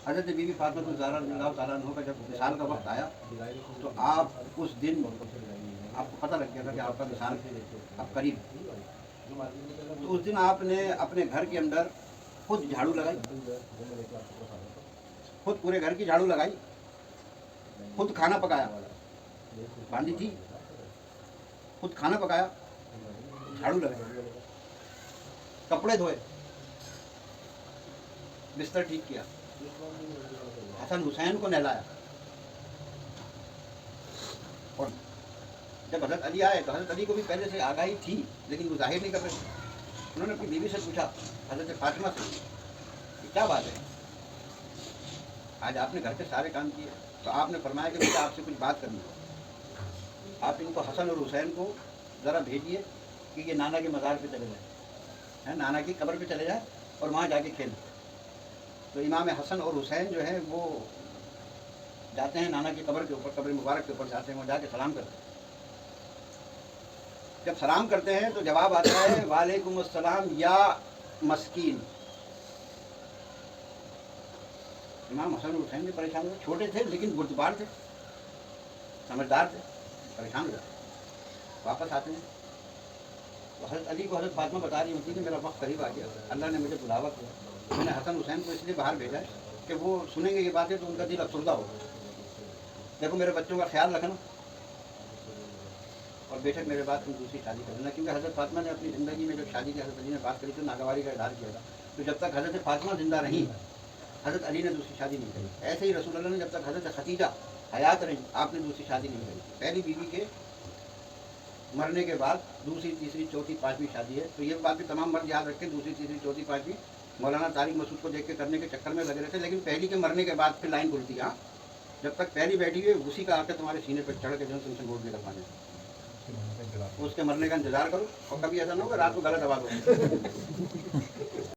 حضرت be be Fatima الزہرا رضی اللہ تعالیٰ عنہ کا جب وصال کا وقت آیا تو آپ اس دن آپ کو پتہ لگ گیا تھا کہ آپ کا وصال اب قریب ہے۔ تو اس دن آپ نے اپنے گھر کے اندر خود جھاڑو لگائی، خود پورے گھر کی جھاڑو لگائی، خود کھانا پکایا، باندھی تھی، خود کھانا پکایا، جھاڑو لگائی، کپڑے دھوئے، بستر ٹھیک کیا، حسن حسین کو نہلایا۔ اور جب حضرت علی آئے تو حضرت علی کو بھی پہلے سے آگاہی تھی لیکن وہ ظاہر نہیں کر رہے تھے۔ انہوں نے اپنی بیوی سے پوچھا، حضرت فاطمہ سے، کہ کیا بات ہے، آج آپ نے گھر کے سارے کام کیے؟ تو آپ نے فرمایا کہ مجھے آپ سے کچھ بات کرنی ہے، آپ ان کو حسن اور حسین کو ذرا بھیجیے کہ یہ نانا کے مزار پہ چلے جائیں، نانا کی قبر پہ چلے جائیں اور وہاں جا کے کھیلیں۔ تو امام حسن اور حسین جو ہے وہ جاتے ہیں نانا کی قبر کے اوپر، قبر مبارک کے اوپر جاتے ہیں، وہ جا کے سلام کرتے ہیں۔ جب سلام کرتے ہیں تو جواب آتا ہے وعلیکم السلام یا مسکین۔ امام حسن اور حسین بھی پریشان ہوئے، چھوٹے تھے لیکن بردبار تھے، سمجھدار تھے، پریشان ہو جاتے، واپس آتے ہیں تو حضرت علی کو حضرت فاطمہ بتا رہی ہوتی کہ میرا وقت قریب آ گیا، اللہ نے مجھے بلاوا کیا، میں نے حسن حسین کو اس لیے باہر بھیجا ہے کہ وہ سنیں گے یہ باتیں تو ان کا دل افسردہ ہوگا، دیکھو میرے بچوں کا خیال رکھنا اور بے شک میرے بعد تم دوسری شادی کر لینا، کیونکہ حضرت فاطمہ نے اپنی زندگی میں جب شادی کی حضرت علی نے بات کری تو ناگواری کا اظہار کیا تھا، تو جب تک حضرت فاطمہ زندہ رہیں حضرت علی نے دوسری شادی نہیں کری۔ ایسے ہی رسول اللہ نے جب تک حضرت خدیجہ حیات رہی آپ نے دوسری شادی نہیں کری، پہلی بیوی کے مرنے کے بعد دوسری تیسری چوتھی پانچویں شادی ہے۔ تو یہ بات بھی تمام مرد یاد رکھیں، دوسری تیسری چوتھی پانچویں مولانا طارق مسعود کو دیکھ کے کرنے کے چکر میں لگے رہتے، لیکن پہلی کے مرنے کے بعد پھر لائن کھلتی ہے، ہاں جب تک پہلی بیٹھی ہوئی اسی کا آ کے تمہارے سینے پہ چڑھ کے جو تم سے گود میں رکھوانے، اس کے مرنے کا انتظار کرو، اور کبھی ایسا نہ ہو کہ رات کو گلا دبا دو۔